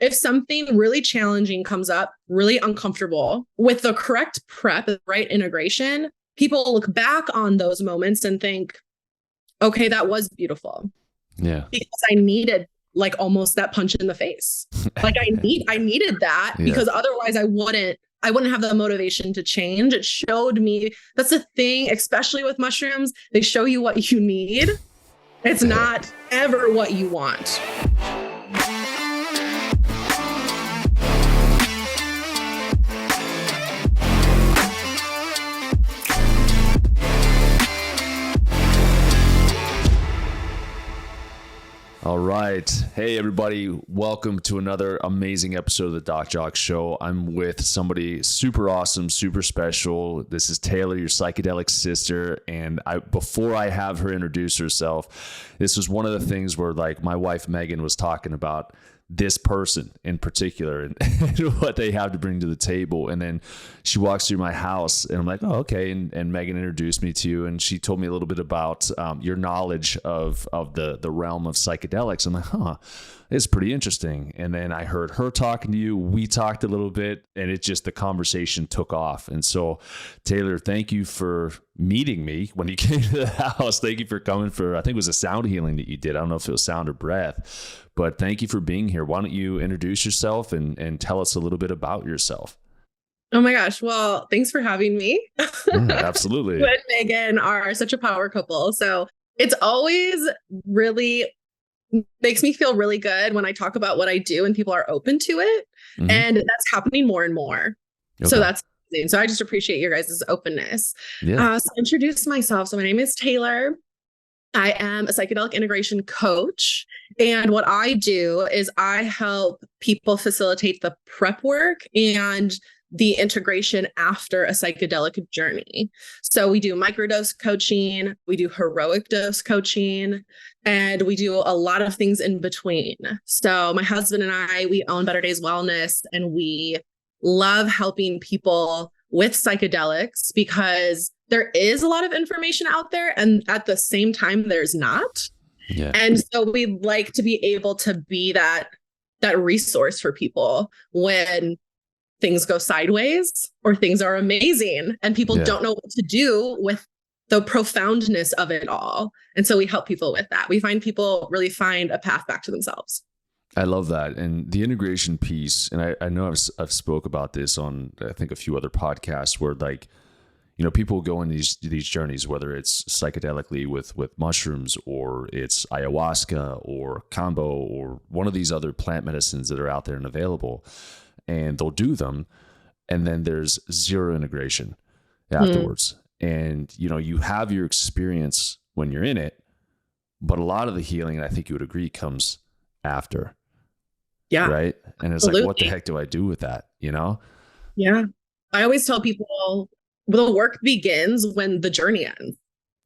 if something really challenging comes up, really uncomfortable, with the correct prep, the right integration, people look back on those moments and think, okay, that was beautiful. Yeah. Because I needed like almost that punch in the face. Like I needed that because otherwise I wouldn't have the motivation to change. It showed me, that's the thing, especially with mushrooms, they show you what you need. It's not ever what you want. All right. Hey, everybody. Welcome to another amazing episode of the Doc Jacque Show. I'm with somebody super awesome, super special. This is Taylor, your psychedelic sister. And before I have her introduce herself, this was one of the things where like my wife, Megan, was talking about this person in particular and what they have to bring to the table. And then she walks through my house and I'm like, oh, okay. And Megan introduced me to you and she told me a little bit about your knowledge of the realm of psychedelics. I'm like, it's pretty interesting. And then I heard her talking to you. We talked a little bit and the conversation took off. And so Taylor, thank you for meeting me when you came to the house. Thank you for coming for, I think it was a sound healing that you did. I don't know if it was sound or breath, but thank you for being here. Why don't you introduce yourself and tell us a little bit about yourself? Oh my gosh. Well, thanks for having me. Absolutely. You and Megan are such a power couple. So it's always really makes me feel really good when I talk about what I do and people are open to it. Mm-hmm. And that's happening more and more. Okay. So that's amazing. So I just appreciate your guys' openness. Yeah. So introduce myself. So my name is Taylor. I am a psychedelic integration coach. And what I do is I help people facilitate the prep work and the integration after a psychedelic journey. So we do microdose coaching, we do heroic dose coaching, and we do a lot of things in between. So my husband and I, we own Better Days Wellness, and we love helping people with psychedelics because there is a lot of information out there, and at the same time, there's not. Yeah. And so we like to be able to be that resource for people when things go sideways or things are amazing and people don't know what to do with the profoundness of it all. And so we help people with that. We find people really find a path back to themselves. I love that. And the integration piece, and I know I've spoke about this on, I think, a few other podcasts where like, you know, people go on these journeys, whether it's psychedelically with mushrooms or it's ayahuasca or combo or one of these other plant medicines that are out there and available. And they'll do them. And then there's zero integration afterwards. And, you know, you have your experience when you're in it, but a lot of the healing, I think you would agree, comes after. Yeah. Right. And it's like, what the heck do I do with that? You know? Yeah. I always tell people the work begins when the journey ends.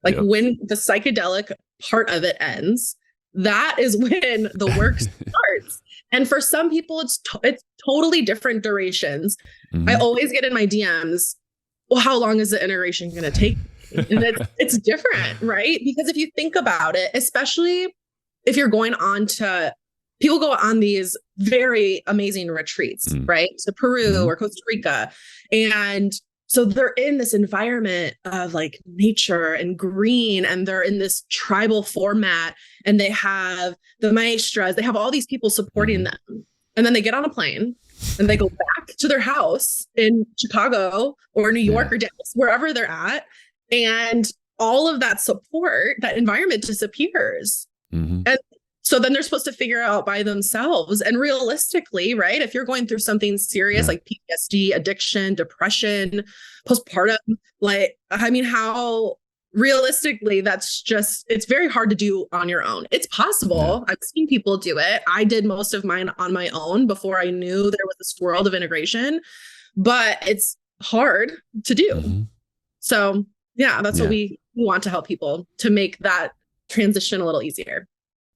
Like when the psychedelic part of it ends, that is when the work starts. And for some people, it's totally different durations. Mm-hmm. I always get in my DMs, well, how long is the integration going to take? And it's different, right? Because if you think about it, especially if you're going on to, people go on these very amazing retreats, right? To Peru or Costa Rica. And so they're in this environment of like nature and green, and they're in this tribal format, and they have the maestras, they have all these people supporting them. And then they get on a plane and they go back to their house in Chicago or New York or Dallas, wherever they're at. And all of that support, that environment disappears. Mm-hmm. And so then they're supposed to figure out by themselves. And realistically, right, if you're going through something serious like PTSD, addiction, depression, postpartum, like, I mean, how realistically, it's very hard to do on your own. It's possible. I've seen people do it. I did most of mine on my own before I knew there was this world of integration, but it's hard to do. Mm-hmm. So yeah, that's what we want to help people to make that transition a little easier.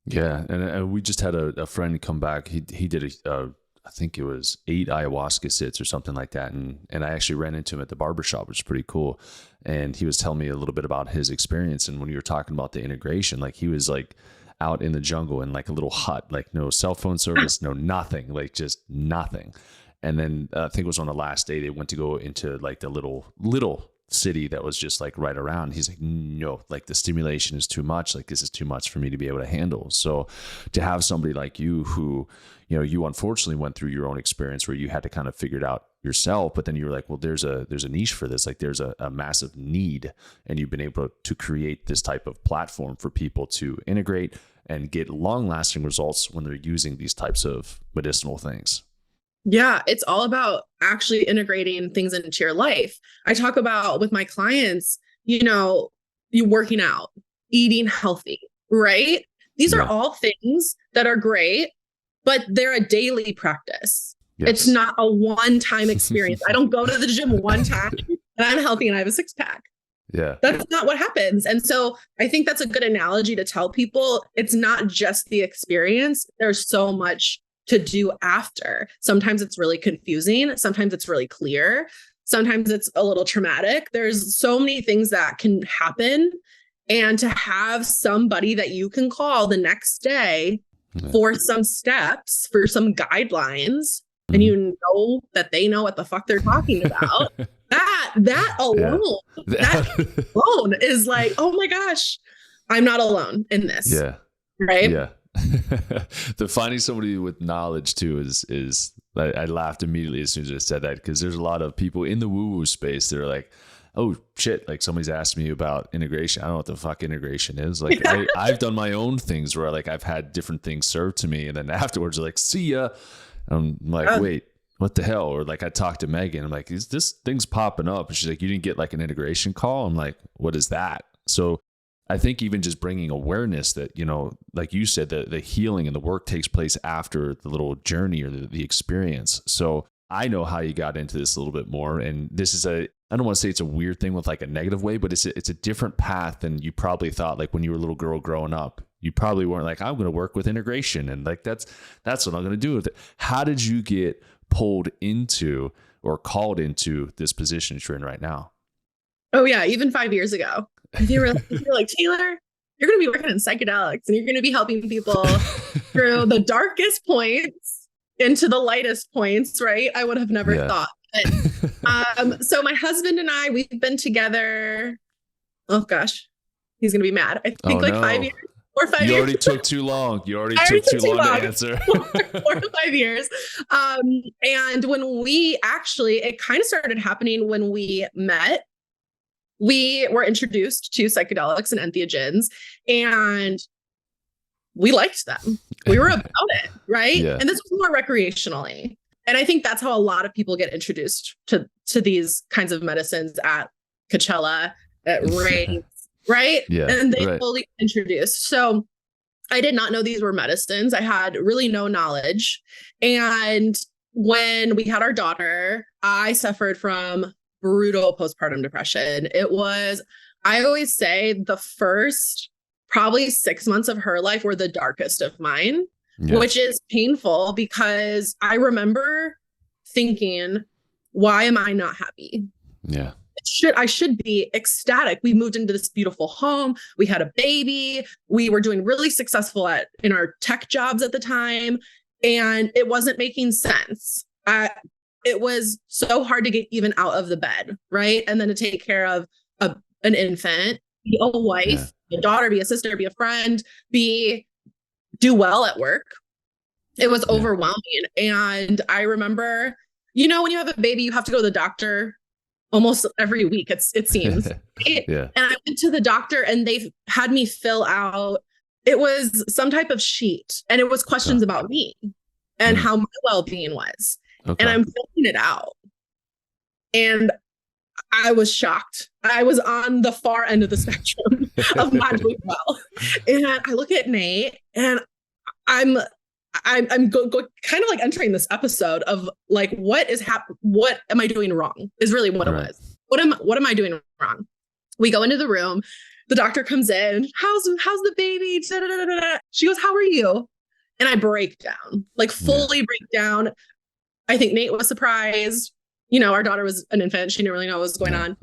Yeah. And we just had a friend come back. He did I think it was 8 ayahuasca sits or something like that. And I actually ran into him at the barbershop, which is pretty cool. And he was telling me a little bit about his experience. And when you were talking about the integration, like he was like out in the jungle in like a little hut, like no cell phone service, no nothing, like just nothing. And then I think it was on the last day they went to go into like the little city that was just like right around. He's like, no, like the stimulation is too much. Like this is too much for me to be able to handle. So to have somebody like you who, you know, you unfortunately went through your own experience where you had to kind of figure it out yourself, but then you were like, well, there's a niche for this. Like there's a massive need, and you've been able to create this type of platform for people to integrate and get long lasting results when they're using these types of medicinal things. Yeah, it's all about actually integrating things into your life. I talk about with my clients, you know, you working out, eating healthy, right? These are all things that are great, but they're a daily practice. Yes. It's not a one-time experience. I don't go to the gym one time and I'm healthy and I have a six-pack. Yeah. That's not what happens. And so I think that's a good analogy to tell people it's not just the experience. There's so much to do after. Sometimes it's really confusing. Sometimes it's really clear. Sometimes it's a little traumatic. There's so many things that can happen. And to have somebody that you can call the next day for some steps, for some guidelines, and you know that they know what the fuck they're talking about, that alone, that alone is like, oh my gosh, I'm not alone in this. Yeah. Right. Yeah. The finding somebody with knowledge too is I laughed immediately as soon as I said that, because there's a lot of people in the woo-woo space that are like, oh shit, like somebody's asked me about integration. I don't know what the fuck integration is. Like I've done my own things where like I've had different things served to me, and then afterwards they're like, see ya. I'm like, wait, what the hell? Or like I talked to Megan, I'm like, is this thing's popping up? And she's like, you didn't get like an integration call? I'm like, what is that? So I think even just bringing awareness that, you know, like you said, the healing and the work takes place after the little journey or the experience. So I know how you got into this a little bit more. And this is I don't want to say it's a weird thing with like a negative way, but it's a different path than you probably thought. Like when you were a little girl growing up, you probably weren't like, I'm going to work with integration. And like, that's what I'm going to do with it. How did you get pulled into or called into this position you're in right now? Oh yeah. Even 5 years ago. If you were like, Taylor, you're going to be working in psychedelics and you're going to be helping people through the darkest points into the lightest points, right? I would have never thought. But, so my husband and I, we've been together. Oh gosh, he's going to be mad. I think 5 years. 4 or 5 years. You already took too long. You already took too long to answer. 4 to 5 years. And when we actually, it kind of started happening when we met. We were introduced to psychedelics and entheogens, and we liked them. We were about it, right? Yeah. And this was more recreationally. And I think that's how a lot of people get introduced to these kinds of medicines at Coachella, at raves, right? Yeah, and they fully introduced. So I did not know these were medicines. I had really no knowledge. And when we had our daughter, I suffered from brutal postpartum depression. It was, I always say, the first probably 6 months of her life were the darkest of mine, which is painful because I remember thinking, why am I not happy? Yeah. I should be ecstatic. We moved into this beautiful home. We had a baby. We were doing really successful in our tech jobs at the time, and it wasn't making sense. It was so hard to get even out of the bed, right? And then to take care of an infant, be a wife, be a daughter, be a sister, be a friend, do well at work. It was overwhelming. And I remember, you know, when you have a baby, you have to go to the doctor almost every week, it seems. And I went to the doctor and they had me fill out, it was some type of sheet, and it was questions about me and how my well-being was. Okay. And I'm filling it out. And I was shocked. I was on the far end of the spectrum of not doing well. And I look at Nate and I'm kind of like entering this episode of like, what am I doing wrong is really what it was. What am I doing wrong? We go into the room. The doctor comes in. How's the baby? Da-da-da-da-da. She goes, how are you? And I break down, like fully break down. I think Nate was surprised. You know, our daughter was an infant. She didn't really know what was going on.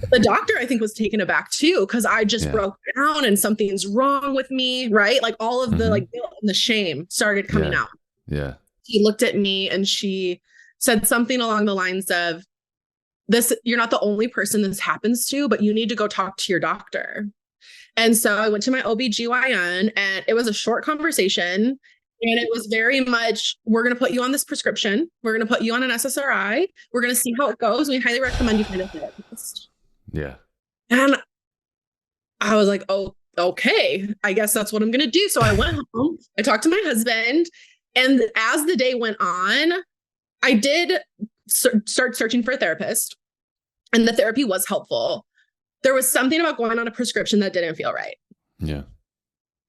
The doctor, I think, was taken aback too, because I just broke down and something's wrong with me, right? Like all of the like guilt and the shame started coming out. Yeah. She looked at me and she said something along the lines of, "This, you're not the only person this happens to, but you need to go talk to your doctor." And so I went to my OBGYN, and it was a short conversation. And it was very much, we're going to put you on this prescription. We're going to put you on an SSRI. We're going to see how it goes. We highly recommend you find a therapist. Yeah. And I was like, oh, okay, I guess that's what I'm going to do. So I went home, I talked to my husband. And as the day went on, I did start searching for a therapist. And the therapy was helpful. There was something about going on a prescription that didn't feel right. Yeah.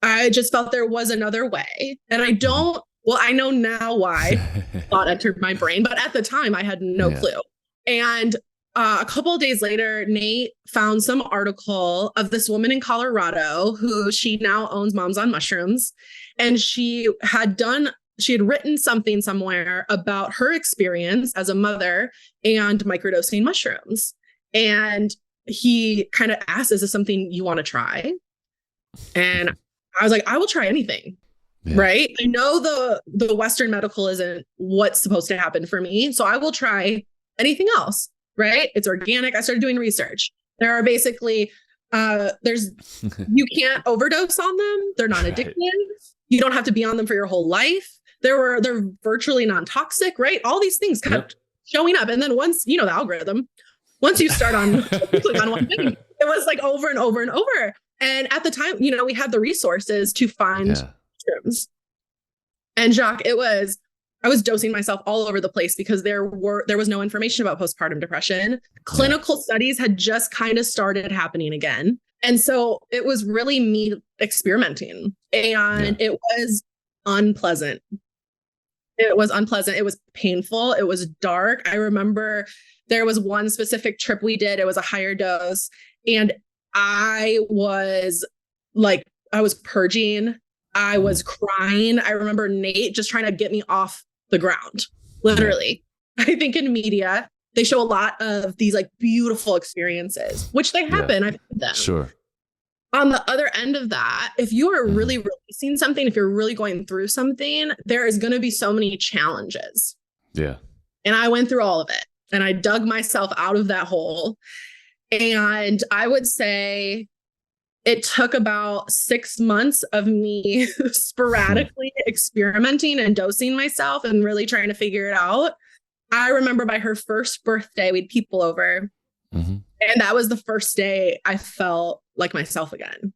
I just felt there was another way. And I know now why thought entered my brain, but at the time I had no clue. And a couple of days later, Nate found some article of this woman in Colorado who she now owns Moms on Mushrooms. And she had written something somewhere about her experience as a mother and microdosing mushrooms. And he kind of asked, "Is this something you want to try?" And I was like, I will try anything. Yeah. Right. I know the Western medical isn't what's supposed to happen for me. So I will try anything else. Right. It's organic. I started doing research. There are basically, you can't overdose on them. They're not addictive. You don't have to be on them for your whole life. They're virtually non-toxic. Right. All these things kept showing up. And then once, the algorithm, once you start on, click on one thing, it was like over and over and over. And at the time, we had the resources to find mushrooms. And Jacque, I was dosing myself all over the place because there was no information about postpartum depression. Clinical studies had just kind of started happening again. And so it was really me experimenting, and it was unpleasant. It was unpleasant. It was painful. It was dark. I remember there was one specific trip we did. It was a higher dose, and I was purging. I was crying. I remember Nate just trying to get me off the ground, literally. I think in media, they show a lot of these like beautiful experiences, which they happen. I've had them. Sure. On the other end of that, if you are really releasing something, if you're really going through something, there is going to be so many challenges. Yeah. And I went through all of it, and I dug myself out of that hole. And I would say it took about 6 months of me sporadically experimenting and dosing myself and really trying to figure it out. I remember by her first birthday, we'd people over. And that was the first day I felt like myself again.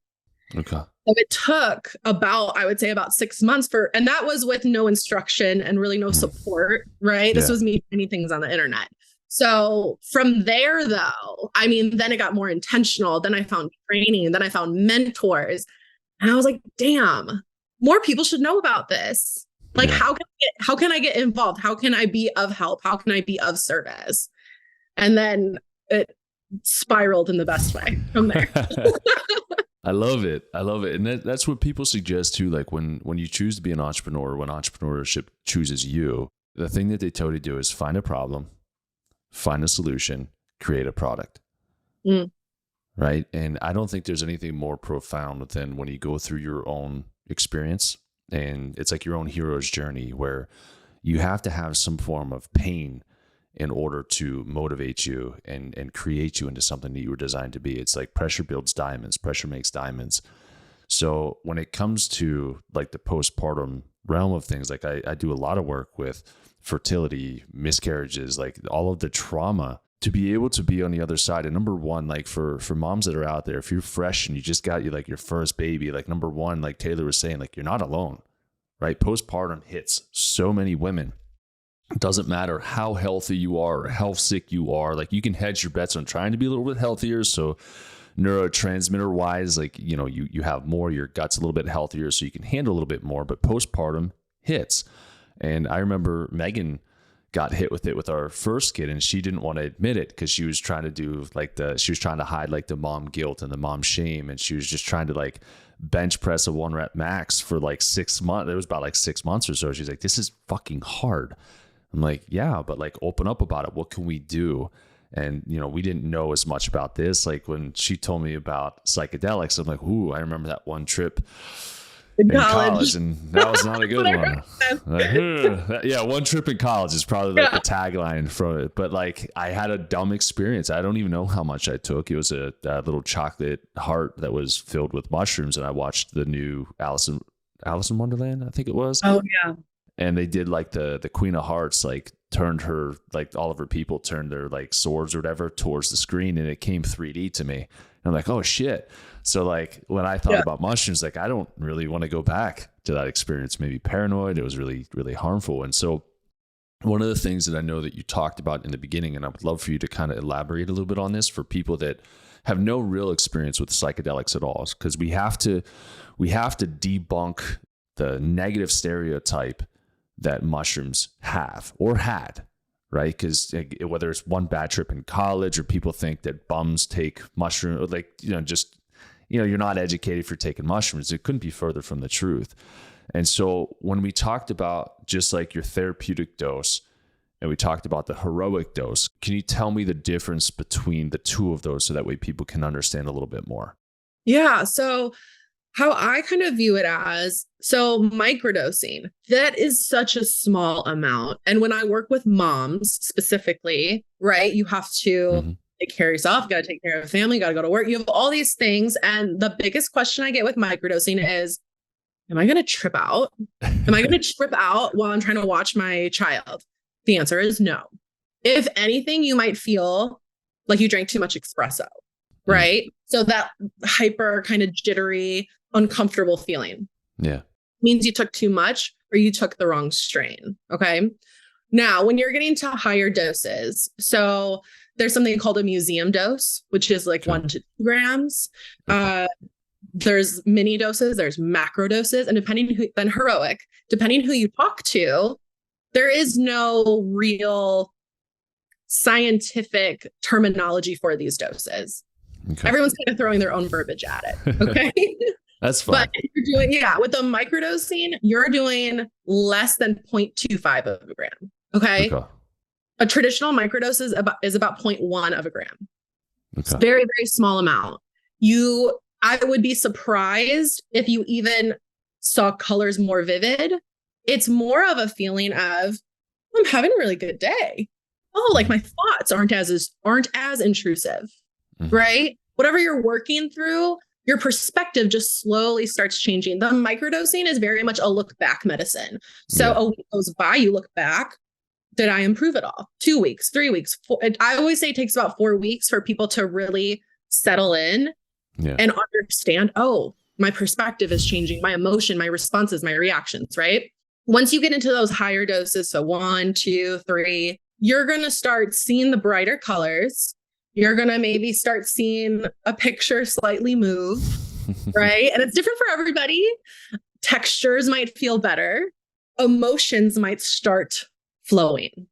Okay. So it took I would say about 6 months and that was with no instruction and really no support, right? This was me finding things on the internet. So from there, though, then it got more intentional. Then I found training. Then I found mentors. And I was like, damn, more people should know about this. Like, how can I get involved? How can I be of help? How can I be of service? And then it spiraled in the best way from there. I love it. And that's what people suggest too. Like when you choose to be an entrepreneur, when entrepreneurship chooses you, the thing that they tell you to do is find a problem, find a solution, create a product. Right. And I don't think there's anything more profound than when you go through your own experience, and it's like your own hero's journey where you have to have some form of pain in order to motivate you and create you into something that you were designed to be. It's like pressure builds diamonds, pressure makes diamonds. So when it comes to like the postpartum realm of things, like I do a lot of work with fertility, miscarriages, like all of the trauma, to be able to be on the other side. And number one, like for moms that are out there, if you're fresh and you just got your first baby, like number one, like Taylor was saying, like you're not alone, right? Postpartum hits so many women. It doesn't matter how healthy you are or how sick you are. Like you can hedge your bets on trying to be a little bit healthier. So neurotransmitter wise, like, you have more, your gut's a little bit healthier so you can handle a little bit more, but postpartum hits. And I remember Megan got hit with it with our first kid, and she didn't want to admit it because she was trying to do she was trying to hide like the mom guilt and the mom shame. And she was just trying to like bench press a 1 rep max for like 6 months. It was about like 6 months or so. She's like, this is fucking hard. I'm like, yeah, but like open up about it. What can we do? And, we didn't know as much about this. Like when she told me about psychedelics, I'm like, ooh, I remember that one trip in college, and that was not a good one. Like, one trip in college is probably like the tagline for it. But like, I had a dumb experience. I don't even know how much I took. It was a little chocolate heart that was filled with mushrooms, and I watched the new Alice in Wonderland, I think it was. Oh yeah. And they did like the Queen of Hearts, like turned her, like all of her people turned their like swords or whatever towards the screen, and it came 3D to me. And I'm like, oh shit. So like when I thought about mushrooms, like I don't really want to go back to that experience. Maybe paranoid. It was really, really harmful. And so one of the things that I know that you talked about in the beginning, and I would love for you to kind of elaborate a little bit on this for people that have no real experience with psychedelics at all, because we have to debunk the negative stereotype that mushrooms have or had, right? Because whether it's one bad trip in college, or people think that bums take mushrooms, or like, you're not educated for taking mushrooms. It couldn't be further from the truth. And so when we talked about just like your therapeutic dose, and we talked about the heroic dose, can you tell me the difference between the two of those so that way people can understand a little bit more? Yeah. So how I kind of view it as, so microdosing, that is such a small amount. And when I work with moms specifically, right, you have to take care of yourself, you got to take care of the family, got to go to work. You have all these things. And the biggest question I get with microdosing is, am I going to trip out? Am I going to trip out while I'm trying to watch my child? The answer is no. If anything, you might feel like you drank too much espresso, right? So that hyper kind of jittery, uncomfortable feeling. Yeah. Means you took too much or you took the wrong strain. Okay. Now, when you're getting to higher doses, so there's something called a museum dose, which is like 1 to 2 grams. There's mini doses, there's macro doses, and then heroic, depending who you talk to, there is no real scientific terminology for these doses. Okay. Everyone's kind of throwing their own verbiage at it. Okay. That's fine. But you're doing, with the microdosing, you're doing less than 0.25 of a gram. Okay. A traditional microdose is about 0.1 of a gram. Okay. It's very, very small amount. I would be surprised if you even saw colors more vivid. It's more of a feeling of, I'm having a really good day. Oh, like my thoughts aren't as intrusive, right? Whatever you're working through, your perspective just slowly starts changing. The microdosing is very much a look back medicine. So a week goes by, you look back. Did I improve at all? 2 weeks, 3 weeks. I always say it takes about 4 weeks for people to really settle in and understand, oh, my perspective is changing, my emotion, my responses, my reactions, right? Once you get into those higher doses, so 1, 2, 3, you're going to start seeing the brighter colors. You're going to maybe start seeing a picture slightly move, right? And it's different for everybody. Textures might feel better. Emotions might start flowing.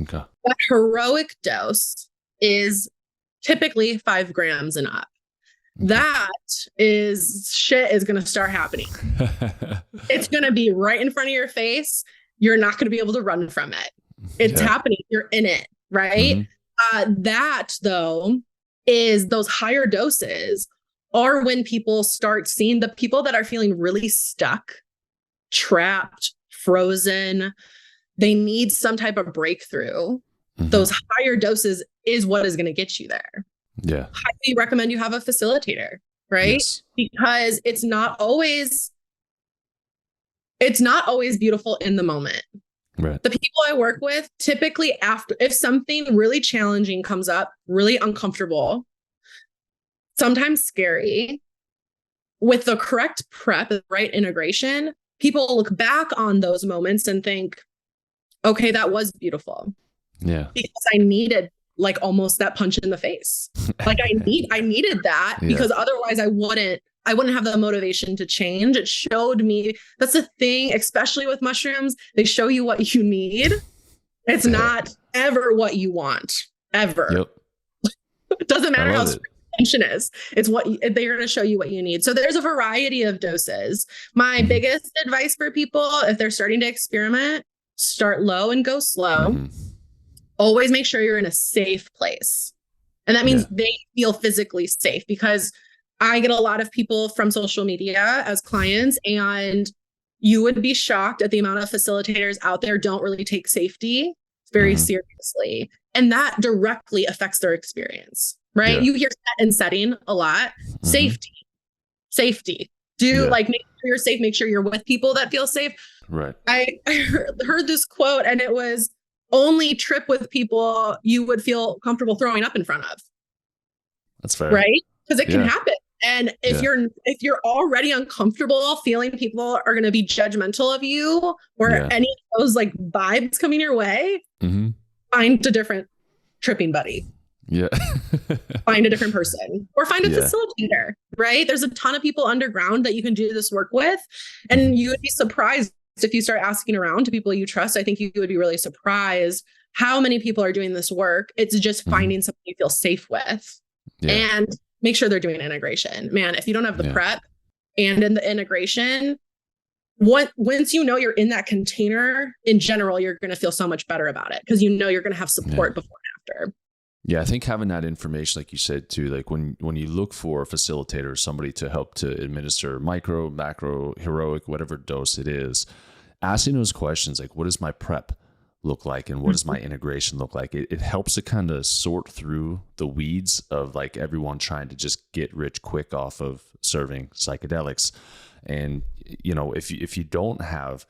Okay. That heroic dose is typically 5 grams and up. That shit is going to start happening. It's going to be right in front of your face. You're not going to be able to run from it. It's happening. You're in it, right? That though is those higher doses are when people start seeing the people that are feeling really stuck, trapped, frozen. They need some type of breakthrough. Those higher doses is what is going to get you there. Yeah. Highly recommend you have a facilitator, right? Yes. Because it's not always beautiful in the moment. Right. The people I work with, typically if something really challenging comes up, really uncomfortable, sometimes scary, with the correct prep, right integration, people look back on those moments and think, okay, that was beautiful. Yeah. Because I needed like almost that punch in the face. Like I needed that because otherwise I wouldn't have the motivation to change. It showed me, that's the thing, especially with mushrooms, they show you what you need. It's not ever what you want, ever. Yep. It doesn't matter how strong the tension is. It's what they're going to show you what you need. So there's a variety of doses. My biggest advice for people, if they're starting to experiment, start low and go slow. always make sure you're in a safe place. And that means they feel physically safe, because I get a lot of people from social media as clients, and you would be shocked at the amount of facilitators out there don't really take safety very seriously. And that directly affects their experience, right? You hear set and setting a lot. Safety. Like, make sure you're safe, make sure you're with people that feel safe. Right. I heard this quote, and it was, only trip with people you would feel comfortable throwing up in front of. That's fair. Right? Because it can happen. And if you're already uncomfortable feeling people are going to be judgmental of you, or any of those like vibes coming your way, find a different tripping buddy. Find a different person, or find a facilitator, right? There's a ton of people underground that you can do this work with. And you would be surprised if you start asking around to people you trust. I think you would be really surprised how many people are doing this work. It's just finding something you feel safe with, and make sure they're doing integration. Man, if you don't have the prep and in the integration, once you know you're in that container, in general, you're going to feel so much better about it, because you know you're going to have support before and after. Yeah, I think having that information, like you said too, like when you look for a facilitator, somebody to help to administer micro, macro, heroic, whatever dose it is, asking those questions, like what does my prep look like and what does my integration look like? It helps to kind of sort through the weeds of like everyone trying to just get rich quick off of serving psychedelics. And, you know, if you don't have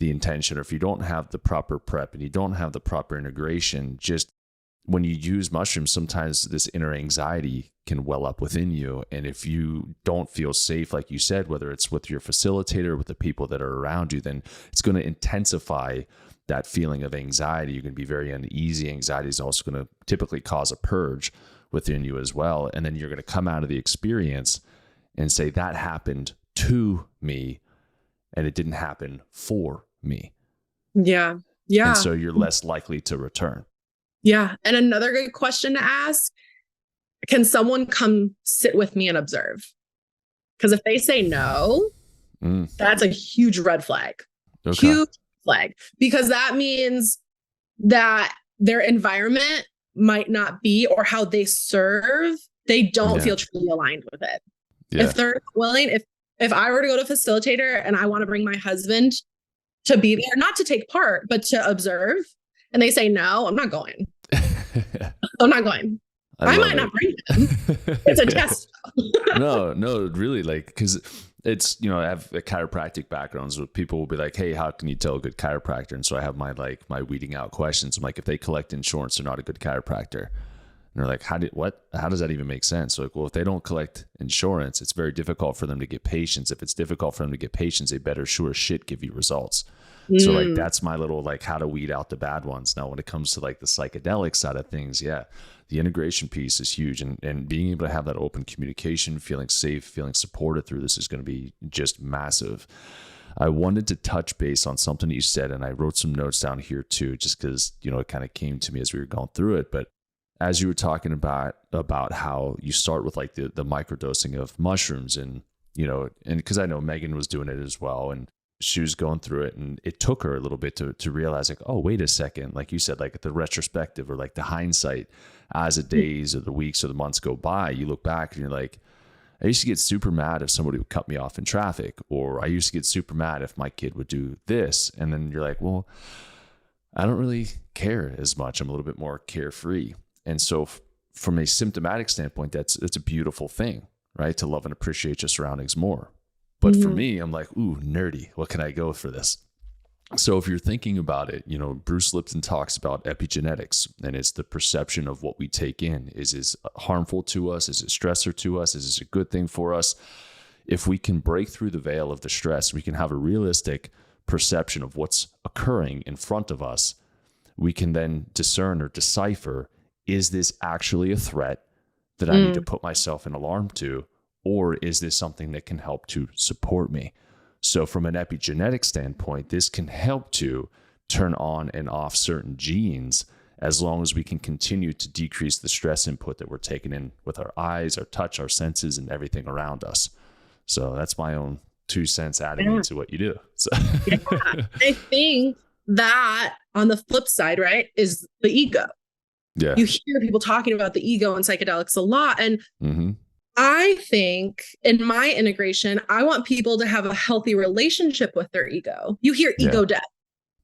the intention, or if you don't have the proper prep and you don't have the proper integration, just when you use mushrooms, sometimes this inner anxiety can well up within you. And if you don't feel safe, like you said, whether it's with your facilitator, with the people that are around you, then it's going to intensify that feeling of anxiety. You're going to be very uneasy. Anxiety is also going to typically cause a purge within you as well. And then you're going to come out of the experience and say, that happened to me and it didn't happen for me. Yeah. Yeah. And so you're less likely to return. Yeah. And another good question to ask, can someone come sit with me and observe? Because if they say no, that's a huge red flag. Okay. Huge flag. Because that means that their environment might not be, or how they serve, they don't feel truly aligned with it. Yeah. If they're willing, if I were to go to a facilitator and I want to bring my husband to be there, not to take part, but to observe, and they say no, I'm not going. I'm not going. I might not bring him. It's a test. No, really, like, because it's, you know, I have a chiropractic background, so people will be like, hey, how can you tell a good chiropractor? And so I have my weeding out questions. I'm like, if they collect insurance, they're not a good chiropractor. And they're like, how does that even make sense? So like, well, if they don't collect insurance, it's very difficult for them to get patients. If it's difficult for them to get patients, they better sure as shit give you results. So like, that's my little, like, how to weed out the bad ones. Now, when it comes to like the psychedelic side of things, the integration piece is huge. And being able to have that open communication, feeling safe, feeling supported through this is going to be just massive. I wanted to touch base on something that you said, and I wrote some notes down here too, just because, you know, it kind of came to me as we were going through it. But as you were talking about how you start with like the microdosing of mushrooms, and, you know, and because I know Megan was doing it as well, and she was going through it, and it took her a little bit to realize, like, oh, wait a second, like you said, like the retrospective, or like the hindsight, as the days or the weeks or the months go by, you look back and you're like, I used to get super mad if somebody would cut me off in traffic, or I used to get super mad if my kid would do this. And then you're like, well, I don't really care as much. I'm a little bit more carefree. And so from a symptomatic standpoint, it's a beautiful thing, right? To love and appreciate your surroundings more. But for me, I'm like, ooh, nerdy. What can I go for this? So if you're thinking about it, you know, Bruce Lipton talks about epigenetics, and it's the perception of what we take in. Is it harmful to us? Is it stressor to us? Is it a good thing for us? If we can break through the veil of the stress, we can have a realistic perception of what's occurring in front of us. We can then discern or decipher, is this actually a threat that I need to put myself in alarm to? Or is this something that can help to support me? So from an epigenetic standpoint, this can help to turn on and off certain genes, as long as we can continue to decrease the stress input that we're taking in with our eyes, our touch, our senses, and everything around us. So that's my own 2 cents adding into what you do. So I think that on the flip side, right, is the ego. Yeah. You hear people talking about the ego and psychedelics a lot. And Mm-hmm. I think in my integration, I want people to have a healthy relationship with their ego. You hear ego death.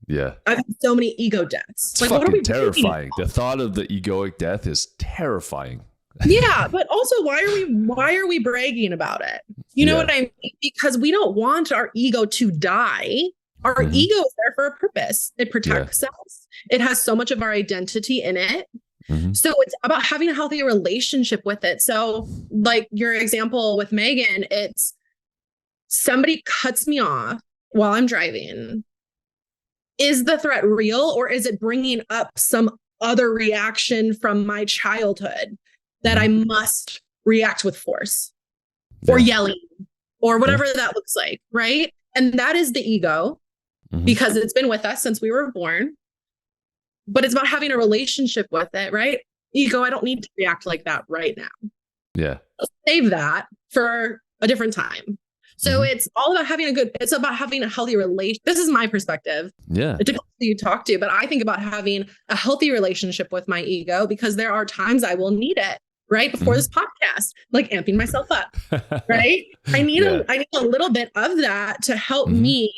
Yeah. I've had so many ego deaths. It's like, fucking what are we terrifying. The thought of the egoic death is terrifying. Yeah, but also why are we bragging about it? You know what I mean? Because we don't want our ego to die. Our ego is there for a purpose. It protects us. It has so much of our identity in it. Mm-hmm. So it's about having a healthy relationship with it. So like your example with Megan, it's somebody cuts me off while I'm driving. Is the threat real, or is it bringing up some other reaction from my childhood that I must react with force or yelling or whatever that looks like, right? And that is the ego because it's been with us since we were born. But it's about having a relationship with it, right? Ego, I don't need to react like that right now. Yeah. I'll save that for a different time. So it's all about it's about having a healthy relation. This is my perspective. Yeah. It depends who you talk to, but I think about having a healthy relationship with my ego because there are times I will need it, right? Before this podcast, like amping myself up, right? I need a little bit of that to help me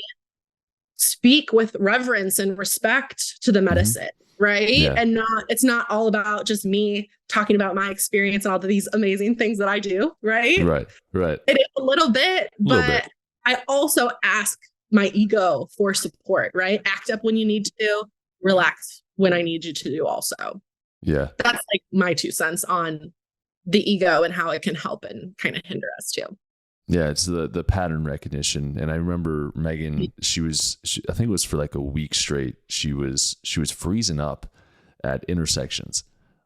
speak with reverence and respect to the medicine, right? Yeah. And it's not all about just me talking about my experience and all of these amazing things that I do, right? Right. It is a little bit, but I also ask my ego for support, right? Act up when you need to, relax when I need you to do also. Yeah. That's like my 2 cents on the ego and how it can help and kind of hinder us too. Yeah, it's the pattern recognition. And I remember Megan, she I think it was for like a week straight, she was freezing up at intersections.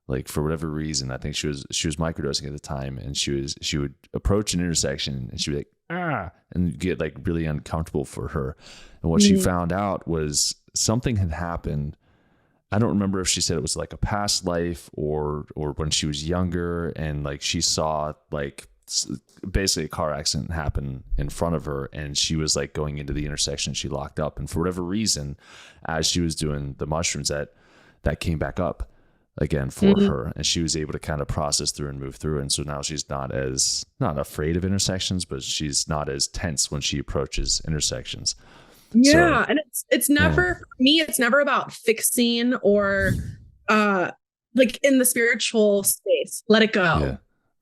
Like for whatever reason, I think she was microdosing at the time, and she would approach an intersection and she'd be like, and get like really uncomfortable for her. And what she found out was something had happened. I don't remember if she said it was like a past life or when she was younger, and like she saw like basically a car accident happen in front of her, and she was like going into the intersection, she locked up, and for whatever reason, as she was doing the mushrooms, that came back up again for her, and she was able to kind of process through and move through. And so now she's not afraid of intersections, but she's not as tense when she approaches intersections. Yeah. So, and it's never, for me, it's never about fixing or like in the spiritual space, let it go. Yeah.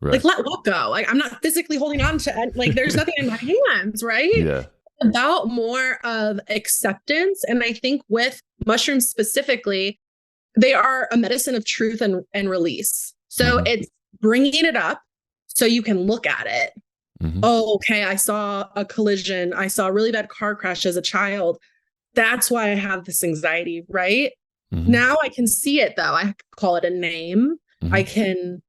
Right. Like let go. Like I'm not physically holding on to like there's nothing in my hands, right? Yeah. It's about more of acceptance. And I think with mushrooms specifically, they are a medicine of truth and release. So it's bringing it up so you can look at it. Oh, okay. I saw a collision. I saw a really bad car crash as a child. That's why I have this anxiety, right? Now I can see it though. I call it a name. I can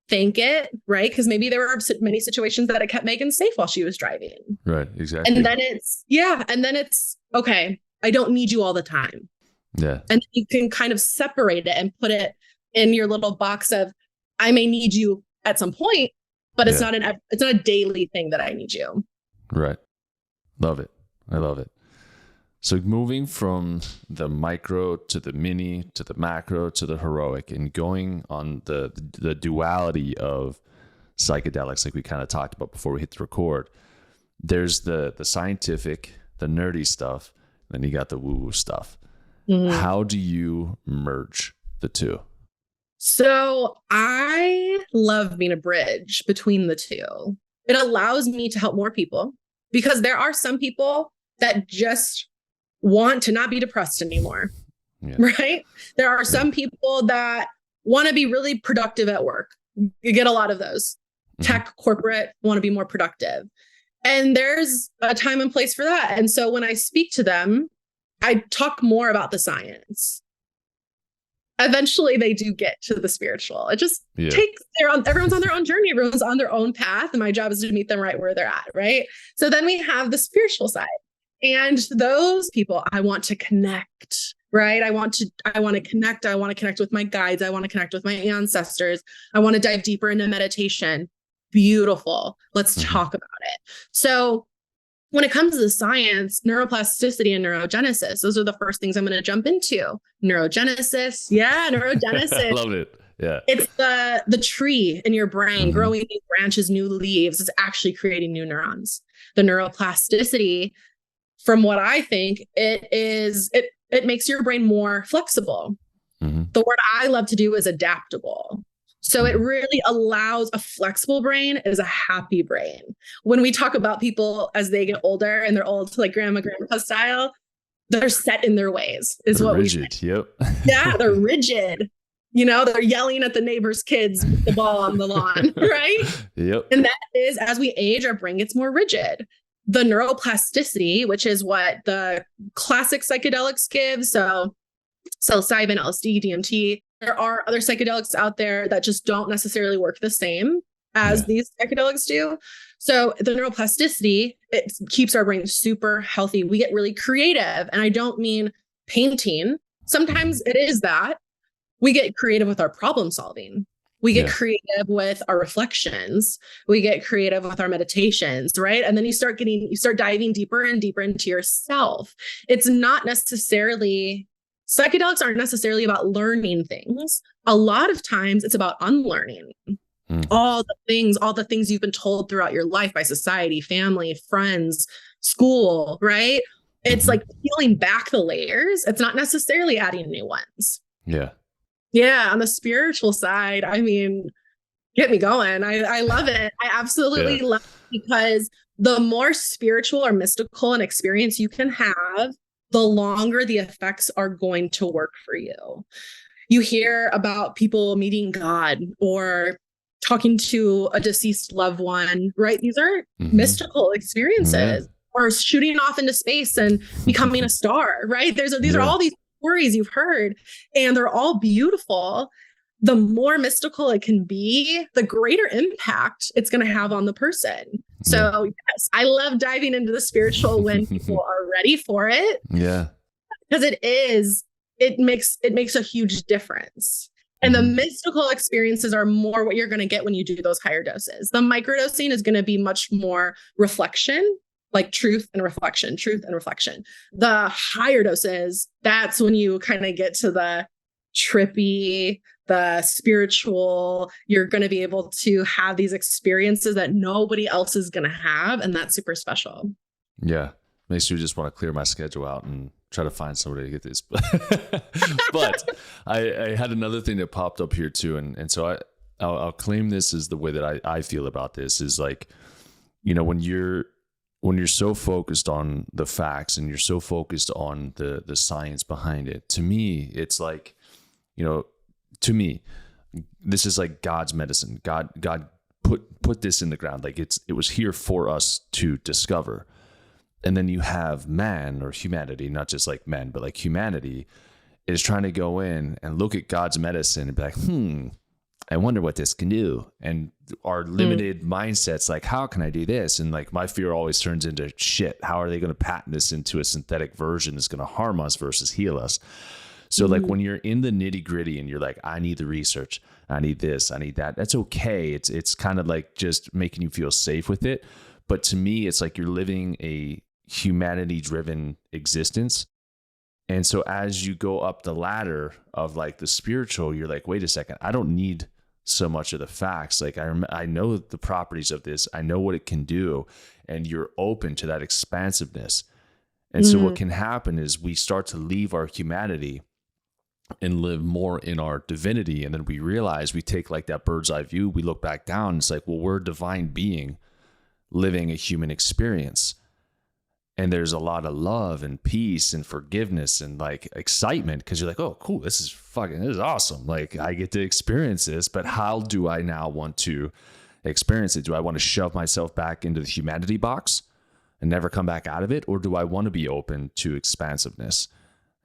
thank it, right? Because maybe there were many situations that it kept Megan safe while she was driving. Right, exactly. And then it's, okay, I don't need you all the time. Yeah. And you can kind of separate it and put it in your little box of, I may need you at some point, but it's not a daily thing that I need you. Right. Love it. I love it. So moving from the micro to the mini to the macro to the heroic, and going on the duality of psychedelics, like we kind of talked about before we hit the record, there's the scientific, the nerdy stuff, then you got the woo-woo stuff. How do you merge the two? So I love being a bridge between the two. It allows me to help more people, because there are some people that just want to not be depressed anymore, right? There are some people that want to be really productive at work. You get a lot of those. Tech, corporate, want to be more productive. And there's a time and place for that. And so when I speak to them, I talk more about the science. Eventually they do get to the spiritual. It just takes everyone's on their own journey. Everyone's on their own path. And my job is to meet them right where they're at. Right. So then we have the spiritual side, and those people I want to connect, right? I want to connect. I want to connect with my guides. I want to connect with my ancestors. I want to dive deeper into meditation. Beautiful. Let's talk about it. So when it comes to the science, neuroplasticity and neurogenesis, those are the first things I'm going to jump into. Neurogenesis. Yeah, neurogenesis. I love it. Yeah. It's the tree in your brain growing new branches, new leaves. It's actually creating new neurons. The neuroplasticity, from what I think, it makes your brain more flexible. The word I love to do is adaptable. So it really allows a flexible brain is a happy brain. When we talk about people as they get older and they're old, like grandma style, they're set in their ways is they're what rigid. We say. Yep. Yeah, they're rigid. You know, they're yelling at the neighbor's kids with the ball on the lawn, right? Yep. And that is, as we age, our brain gets more rigid. The neuroplasticity, which is what the classic psychedelics give. So psilocybin, LSD, DMT. There are other psychedelics out there that just don't necessarily work the same as these psychedelics do. So the neuroplasticity, it keeps our brain super healthy. We get really creative. And I don't mean painting. Sometimes it is that. We get creative with our problem solving. We get creative with our reflections. We get creative with our meditations, right? And then you start diving deeper and deeper into yourself. It's not necessarily, psychedelics aren't necessarily about learning things. A lot of times it's about unlearning all the things you've been told throughout your life by society, family, friends, school, right? It's like peeling back the layers. It's not necessarily adding new ones. Yeah. Yeah, on the spiritual side, I mean, get me going. I love it. I absolutely love it, because the more spiritual or mystical an experience you can have, the longer the effects are going to work for you. You hear about people meeting God or talking to a deceased loved one, right? These are mystical experiences, or shooting off into space and becoming a star, right? These are all these stories you've heard, and they're all beautiful. The more mystical it can be, the greater impact it's going to have on the person. So yes, I love diving into the spiritual when people are ready for it. Yeah. Because it makes a huge difference. And the mystical experiences are more what you're going to get when you do those higher doses. The microdosing is going to be much more reflection, like truth and reflection. The higher doses, that's when you kind of get to the trippy, the spiritual. You're going to be able to have these experiences that nobody else is going to have. And that's super special. Yeah. Makes you just want to clear my schedule out and try to find somebody to get this. But I had another thing that popped up here too. And so I'll claim this as the way that I feel about this is like, you know, when you're so focused on the facts and you're so focused on the science behind it, to me, it's like, you know, to me, this is like God's medicine. God put this in the ground. Like it was here for us to discover. And then you have man, or humanity, not just like men, but like humanity is trying to go in and look at God's medicine and be like, I wonder what this can do. And our limited mindsets, like, how can I do this? And like my fear always turns into shit. How are they going to patent this into a synthetic version that's going to harm us versus heal us? So like when you're in the nitty gritty and you're like, I need the research, I need this, I need that. That's okay. It's kind of like just making you feel safe with it. But to me, it's like you're living a humanity driven existence. And so as you go up the ladder of like the spiritual, you're like, wait a second, I don't need so much of the facts. Like I know the properties of this, I know what it can do, and you're open to that expansiveness. And so what can happen is we start to leave our humanity and live more in our divinity. And then we realize, we take like that bird's eye view, we look back down, it's like, well, we're a divine being living a human experience. And there's a lot of love and peace and forgiveness and like excitement, because you're like, oh, cool, this is awesome. Like I get to experience this, but how do I now want to experience it? Do I want to shove myself back into the humanity box and never come back out of it? Or do I want to be open to expansiveness?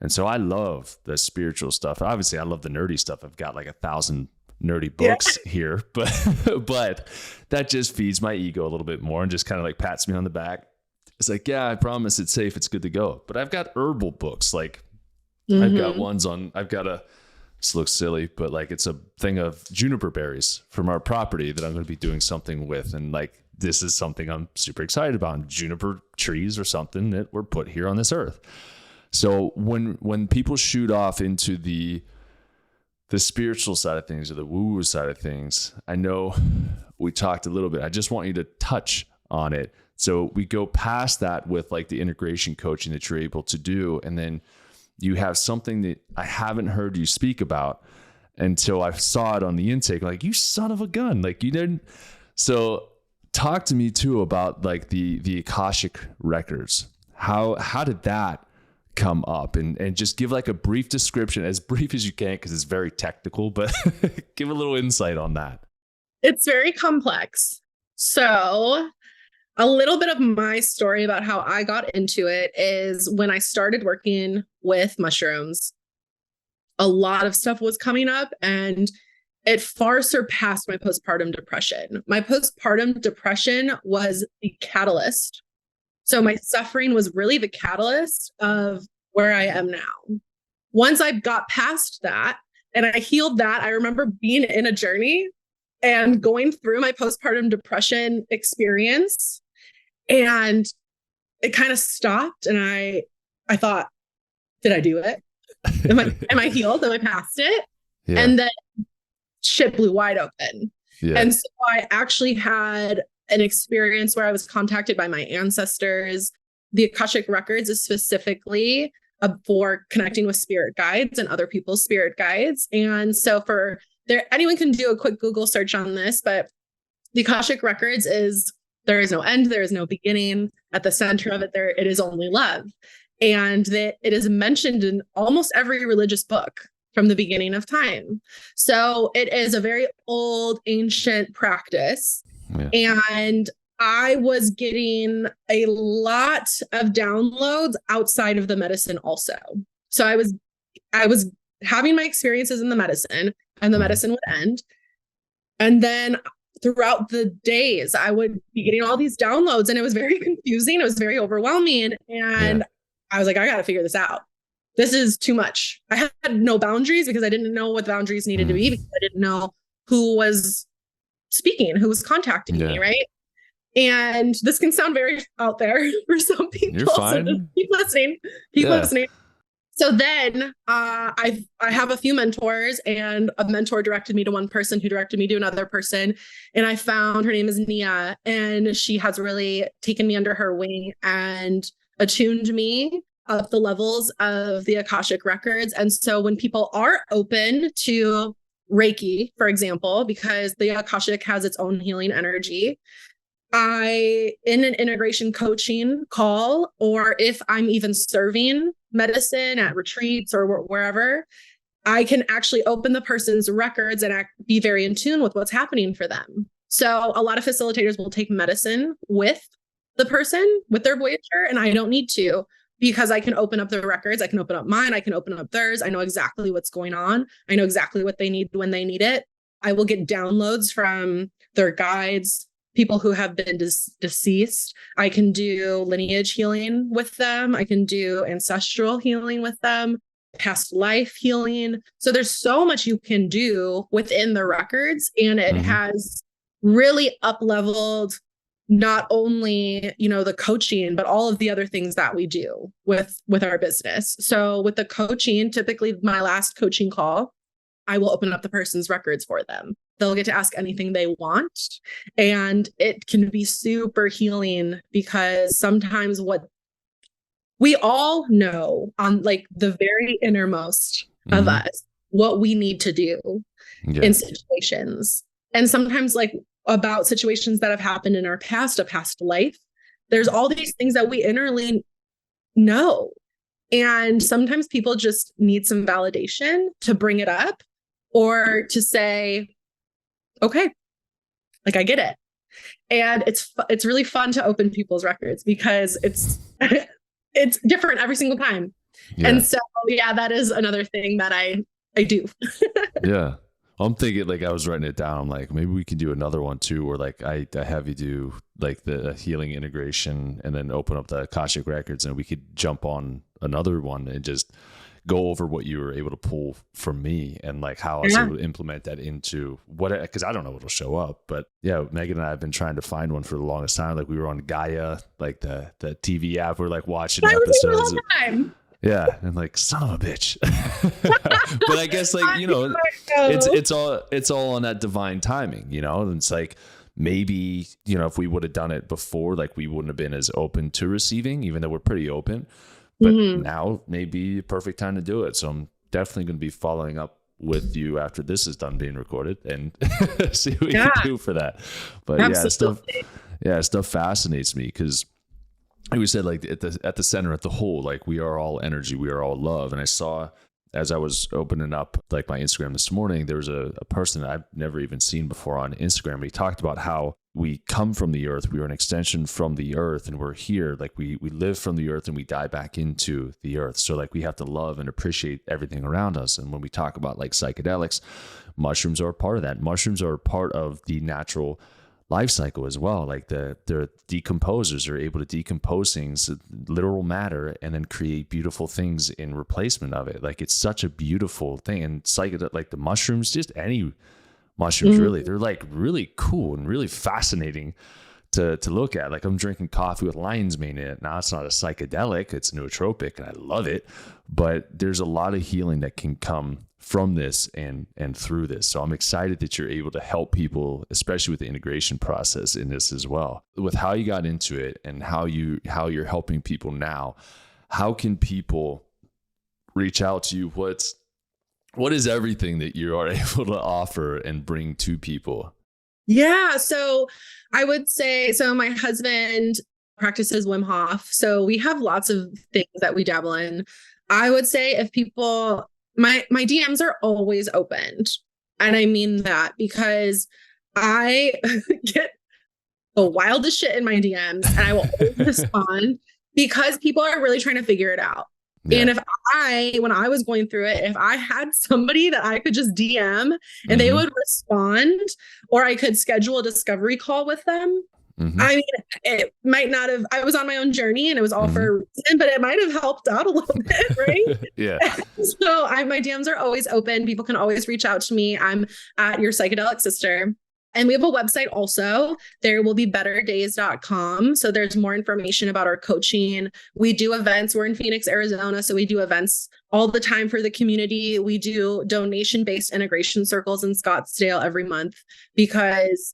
And so I love the spiritual stuff. Obviously, I love the nerdy stuff. I've got like 1,000 nerdy books here, but that just feeds my ego a little bit more and just kind of like pats me on the back. It's like, yeah, I promise it's safe. It's good to go. But I've got herbal books. Like I've got this looks silly, but like it's a thing of juniper berries from our property that I'm going to be doing something with. And like this is something I'm super excited about. Juniper trees are something that were put here on this earth. So when people shoot off into the spiritual side of things or the woo-woo side of things, I know we talked a little bit. I just want you to touch on it. So we go past that with like the integration coaching that you're able to do. And then you have something that I haven't heard you speak about until I saw it on the intake. Like, you son of a gun. Like, you didn't. So talk to me too about like the Akashic records. How did that come up? And just give like a brief description, as brief as you can, because it's very technical, but give a little insight on that. It's very complex. So a little bit of my story about how I got into it is when I started working with mushrooms, a lot of stuff was coming up and it far surpassed my postpartum depression. My postpartum depression was the catalyst. So my suffering was really the catalyst of where I am now. Once I got past that and I healed that, I remember being in a journey and going through my postpartum depression experience, and it kind of stopped. And I thought, did I do it? Am I healed? Am I past it? Yeah. And then shit blew wide open. Yeah. And so I actually had an experience where I was contacted by my ancestors. The Akashic records is specifically for connecting with spirit guides and other people's spirit guides. And so anyone can do a quick Google search on this, but the Akashic records is, there is no end, there is no beginning. At the center of it, it is only love. And that it is mentioned in almost every religious book from the beginning of time. So it is a very old, ancient practice. Yeah. And I was getting a lot of downloads outside of the medicine also. So I was having my experiences in the medicine, and the medicine would end. And then throughout the days, I would be getting all these downloads, and it was very confusing. It was very overwhelming. And I was like, I got to figure this out. This is too much. I had no boundaries because I didn't know what the boundaries needed to be, because I didn't know who was speaking, who was contacting me, right? And this can sound very out there for some people. You're fine. So keep listening. Keep listening. So then I have a few mentors, and a mentor directed me to one person who directed me to another person. And I found, her name is Nia, and she has really taken me under her wing and attuned me up the levels of the Akashic records. And so when people are open to Reiki, for example, because the Akashic has its own healing energy, in an integration coaching call, or if I'm even serving medicine at retreats or wherever, I can actually open the person's records and be very in tune with what's happening for them. So a lot of facilitators will take medicine with the person, with their Voyager, and I don't need to, because I can open up the records. I can open up mine. I can open up theirs. I know exactly what's going on. I know exactly what they need when they need it. I will get downloads from their guides, people who have been deceased. I can do lineage healing with them. I can do ancestral healing with them, past life healing. So there's so much you can do within the records, and it has really up-leveled not only, the coaching, but all of the other things that we do with our business. So with the coaching, typically my last coaching call, I will open up the person's records for them. They'll get to ask anything they want. And it can be super healing, because sometimes what we all know on like the very innermost of us, what we need to do in situations. And sometimes like about situations that have happened in our past, a past life, there's all these things that we innerly know. And sometimes people just need some validation to bring it up, or to say, okay, like I get it. And it's really fun to open people's records, because it's different every single time. Yeah. And so, that is another thing that I do. Yeah. I'm thinking, like, I was writing it down. I'm like, maybe we can do another one too, or like I have you do like the healing integration, and then open up the Akashic records, and we could jump on another one and just, go over what you were able to pull from me and like how I was able to implement that into because I don't know what'll show up. But yeah, Megan and I have been trying to find one for the longest time. Like we were on Gaia, like the TV app. We're like watching episodes. Yeah, and like, son of a bitch. But I guess like, it's all on that divine timing, and it's like, maybe, if we would have done it before, like we wouldn't have been as open to receiving, even though we're pretty open. But now may be a perfect time to do it. So I'm definitely going to be following up with you after this is done being recorded and see what we can do for that. But stuff fascinates me because like we said, like at the center, at the whole, like we are all energy, we are all love. And I saw, as I was opening up like my Instagram this morning, there was a person that I've never even seen before on Instagram. He talked about how we come from the earth, we are an extension from the earth, and we're here. Like we live from the earth and we die back into the earth. So like we have to love and appreciate everything around us. And when we talk about like psychedelics, mushrooms are a part of that. Mushrooms are a part of the natural life cycle as well. Like their decomposers are able to decompose things, literal matter, and then create beautiful things in replacement of it. Like it's such a beautiful thing. And psychedelic, like the mushrooms, just any mushrooms, really, they're like really cool and really fascinating to look at. Like I'm drinking coffee with lion's mane in it. Now it's not a psychedelic, it's nootropic, and I love it. But there's a lot of healing that can come from this and through this. So I'm excited that you're able to help people, especially with the integration process in this as well. With how you got into it and how you're helping people now, how can people reach out to you? What is everything that you are able to offer and bring to people? Yeah. So I would say, my husband practices Wim Hof. So we have lots of things that we dabble in. I would say if people, my DMs are always opened. And I mean that because I get the wildest shit in my DMs and I will always respond because people are really trying to figure it out. Yeah. And when I was going through it, if I had somebody that I could just DM and they would respond, or I could schedule a discovery call with them. I mean, it might not have, I was on my own journey and it was all for a reason, but it might have helped out a little bit, right? Yeah. So my DMs are always open. People can always reach out to me. I'm at Your Psychedelic Sister. And we have a website also. There will be betterdays.com. So there's more information about our coaching. We do events. We're in Phoenix, Arizona. So we do events all the time for the community. We do donation-based integration circles in Scottsdale every month because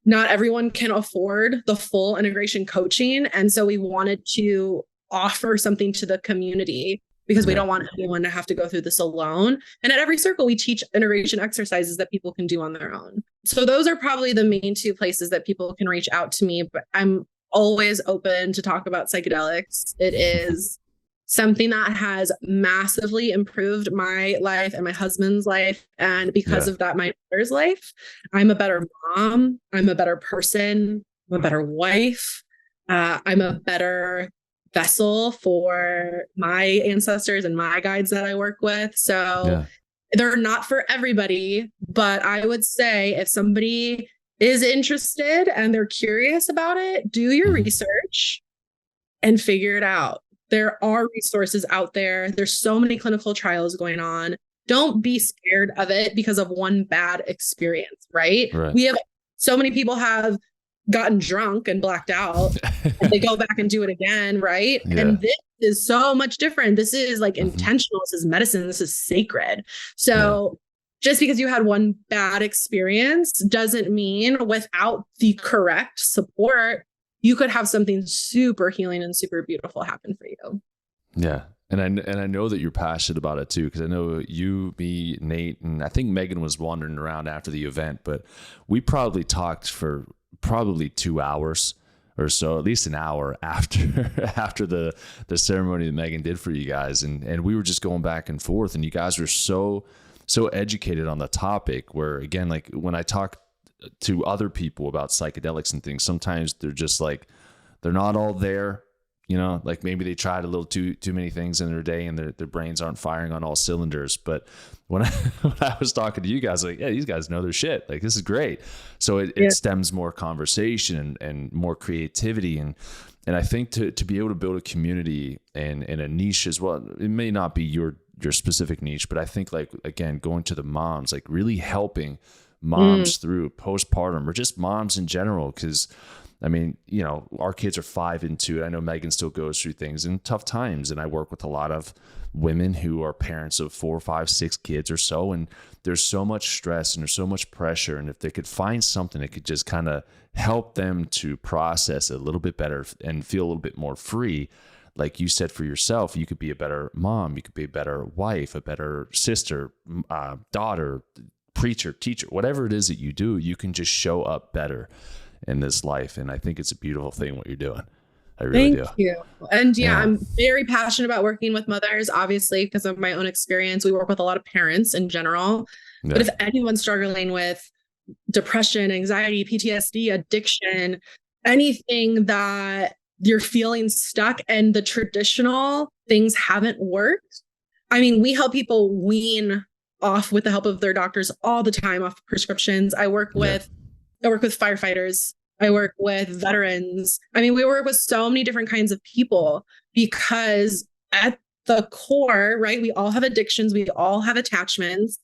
not everyone can afford the full integration coaching. And so we wanted to offer something to the community because we don't want anyone to have to go through this alone. And at every circle, we teach integration exercises that people can do on their own. So those are probably the main two places that people can reach out to me. But I'm always open to talk about psychedelics. It is something that has massively improved my life and my husband's life. And because of that, my daughter's life. I'm a better mom. I'm a better person. I'm a better wife. I'm a better vessel for my ancestors and my guides that I work with. So they're not for everybody, but I would say if somebody is interested and they're curious about it, do your research and figure it out. There are resources out there. There's so many clinical trials going on. Don't be scared of it because of one bad experience, right? We have so many people have gotten drunk and blacked out and they go back and do it again, right? And this is so much different. This is like intentional. This is medicine. This is sacred. So just because you had one bad experience doesn't mean without the correct support, you could have something super healing and super beautiful happen for you. Yeah. And I know that you're passionate about it too, because I know you, me, Nate, and I think Megan was wandering around after the event, but we probably talked for probably 2 hours or so, at least an hour after the ceremony that Megan did for you guys. And we were just going back and forth, and you guys were so educated on the topic where, again, like when I talk to other people about psychedelics and things, sometimes they're just like, they're not all there You know, like maybe they tried a little too many things in their day and their brains aren't firing on all cylinders. But when I was talking to you guys, like, yeah, these guys know their shit. Like, this is great. So it stems more conversation and more creativity. And I think to be able to build a community and a niche as well, it may not be your specific niche, but I think, like, again, going to the moms, like really helping moms through postpartum or just moms in general. Cause I mean, you know, our kids are 5 and 2. I know Megan still goes through things in tough times. And I work with a lot of women who are parents of 4, 5, 6 kids or so. And there's so much stress and there's so much pressure. And if they could find something that could just kind of help them to process it a little bit better and feel a little bit more free, like you said for yourself, you could be a better mom, you could be a better wife, a better sister, daughter, preacher, teacher, whatever it is that you do, you can just show up better in this life. And I think it's a beautiful thing what you're doing. I really do. Thank you. And I'm very passionate about working with mothers, obviously, because of my own experience. We work with a lot of parents in general. Yeah. But if anyone's struggling with depression, anxiety, PTSD, addiction, anything that you're feeling stuck and the traditional things haven't worked. I mean, we help people wean off with the help of their doctors all the time off prescriptions. I work with firefighters. I work with veterans. I mean, we work with so many different kinds of people because at the core, right, we all have addictions. We all have attachments.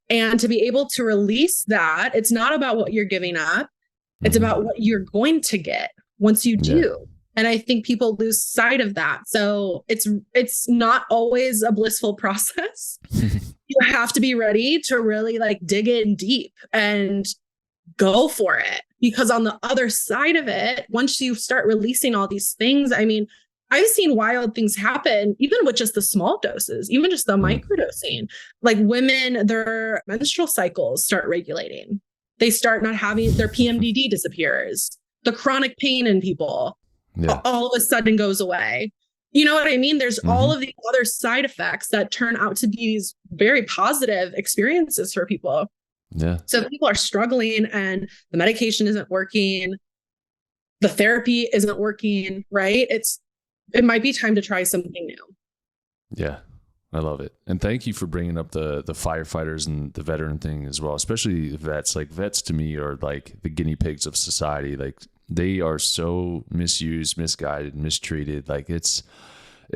And to be able to release that, it's not about what you're giving up. It's about what you're going to get once you do. Yeah. And I think people lose sight of that. So it's not always a blissful process. You have to be ready to really like dig in deep and go for it. Because on the other side of it, once you start releasing all these things, I mean, I've seen wild things happen, even with just the small doses, even just the microdosing. Like women, their menstrual cycles start regulating. They start not having their PMDD disappears. The chronic pain in people all of a sudden goes away. You know what I mean? There's all of these other side effects that turn out to be these very positive experiences for people. Yeah. So people are struggling and the medication isn't working. The therapy isn't working, right? It might be time to try something new. Yeah. I love it. And thank you for bringing up the firefighters and the veteran thing as well, especially the vets. Like vets to me are like the guinea pigs of society. Like they are so misused, misguided, mistreated. Like it's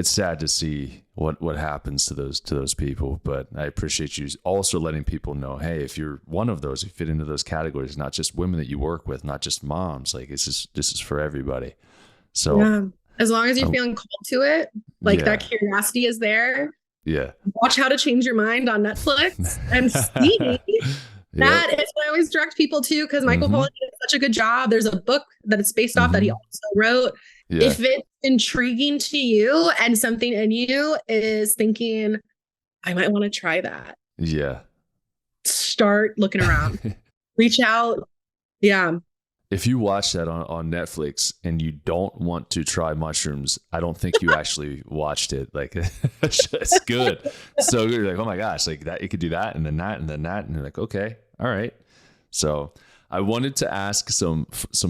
sad to see what happens to those people. But I appreciate you also letting people know, hey, if you're one of those, you fit into those categories, not just women that you work with, not just moms, like this is for everybody. So yeah. As long as you're feeling called to it, like that curiosity is there. Yeah. Watch How to Change Your Mind on Netflix and see. That is what I always direct people to, because Michael Pollan did such a good job. There's a book that it's based off that he also wrote. Yeah. If it's intriguing to you and something in you is thinking, I might want to try that. Yeah. Start looking around. Reach out. Yeah. If you watch that on Netflix and you don't want to try mushrooms, I don't think you actually watched it. Like it's good. So good. You're like, oh my gosh, like that, you could do that and then that and then that. And you're like, okay, all right. So I wanted to ask some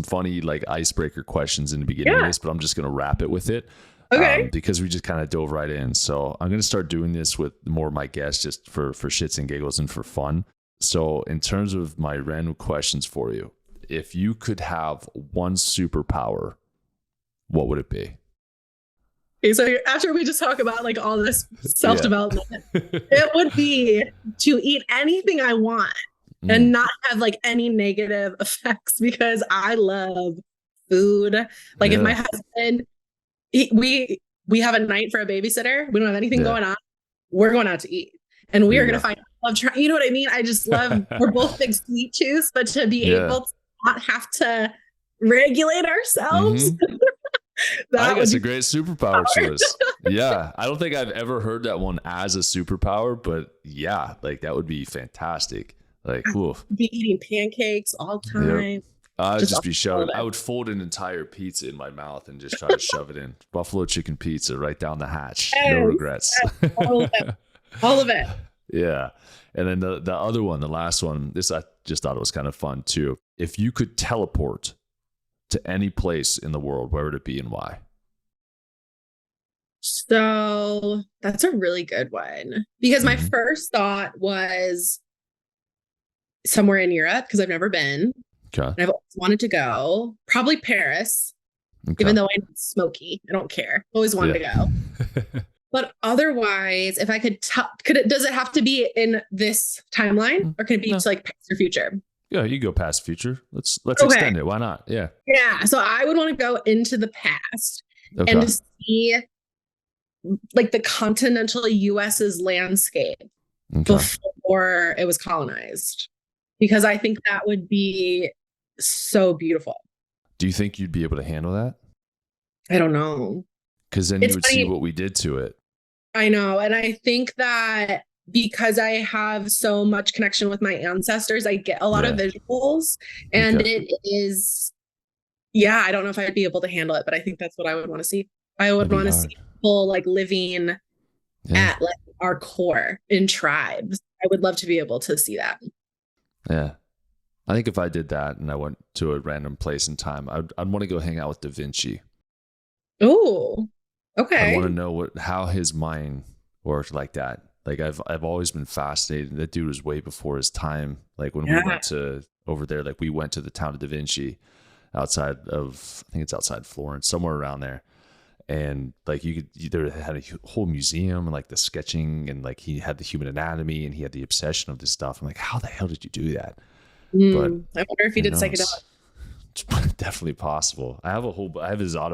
funny like icebreaker questions in the beginning of this, but I'm just going to wrap it with it. Okay. Because we just kind of dove right in. So I'm going to start doing this with more of my guests just for shits and giggles and for fun. So in terms of my random questions for you, if you could have one superpower, what would it be? Okay, so after we just talk about like all this self-development, it would be to eat anything I want and not have like any negative effects, because I love food. Like if my husband, we have a night for a babysitter, we don't have anything going on, we're going out to eat. And we are going to find love. You know what I mean? I just love, we're both big sweet tooths, but to be able to not have to regulate ourselves. I think it's a great superpower choice. Yeah. I don't think I've ever heard that one as a superpower, but yeah, like that would be fantastic. Like, be eating pancakes all the time. Yep. I'd just be shoving. I would fold an entire pizza in my mouth and just try to shove it in. Buffalo chicken pizza right down the hatch. No regrets. All of it. All of it. Yeah. And then the other one, the last one, this I just thought it was kind of fun too. If you could teleport to any place in the world, where would it be and why? So that's a really good one because my first thought was somewhere in Europe because I've never been. Okay. And I've always wanted to go. Probably Paris, Okay. even though I'm smoky. I don't care. Always wanted to go. But otherwise, if I could, does it have to be in this timeline or can it be just like past or future? Yeah, you go past future. Let's extend it. Why not? Yeah. Yeah. So I would want to go into the past and to see like the continental US's landscape before it was colonized, because I think that would be so beautiful. Do you think you'd be able to handle that? I don't know. Because then you would see what we did to it. I know. And I think that because I have so much connection with my ancestors, I get a lot of visuals. And it is, I don't know if I'd be able to handle it, but I think that's what I would want to see. I would want to see people like living at like our core in tribes. I would love to be able to see that. Yeah. I think if I did that and I went to a random place and time, I'd want to go hang out with Da Vinci. Oh, okay. I want to know how his mind worked like that. Like I've always been fascinated. That dude was way before his time. Like when we went to over there, like we went to the town of Da Vinci outside of, I think it's outside Florence, somewhere around there. And like there had a whole museum and like the sketching and like he had the human anatomy and he had the obsession of this stuff. I'm like, how the hell did you do that? But I wonder if he did psychedelic. It's definitely possible. I have his not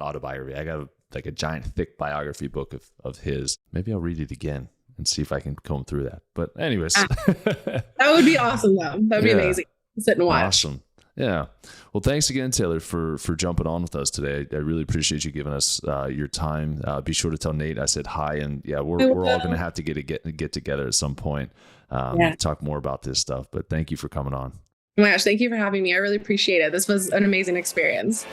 autobiography. I got like a giant thick biography book of his. Maybe I'll read it again and see if I can comb through that. But anyways. That would be awesome though. That'd be amazing. Sit and watch. Awesome. Yeah. Well, thanks again, Taylor, for jumping on with us today. I really appreciate you giving us your time. Be sure to tell Nate I said hi, and we're all going to have to get together at some point, talk more about this stuff. But thank you for coming on. Oh my gosh, thank you for having me. I really appreciate it. This was an amazing experience.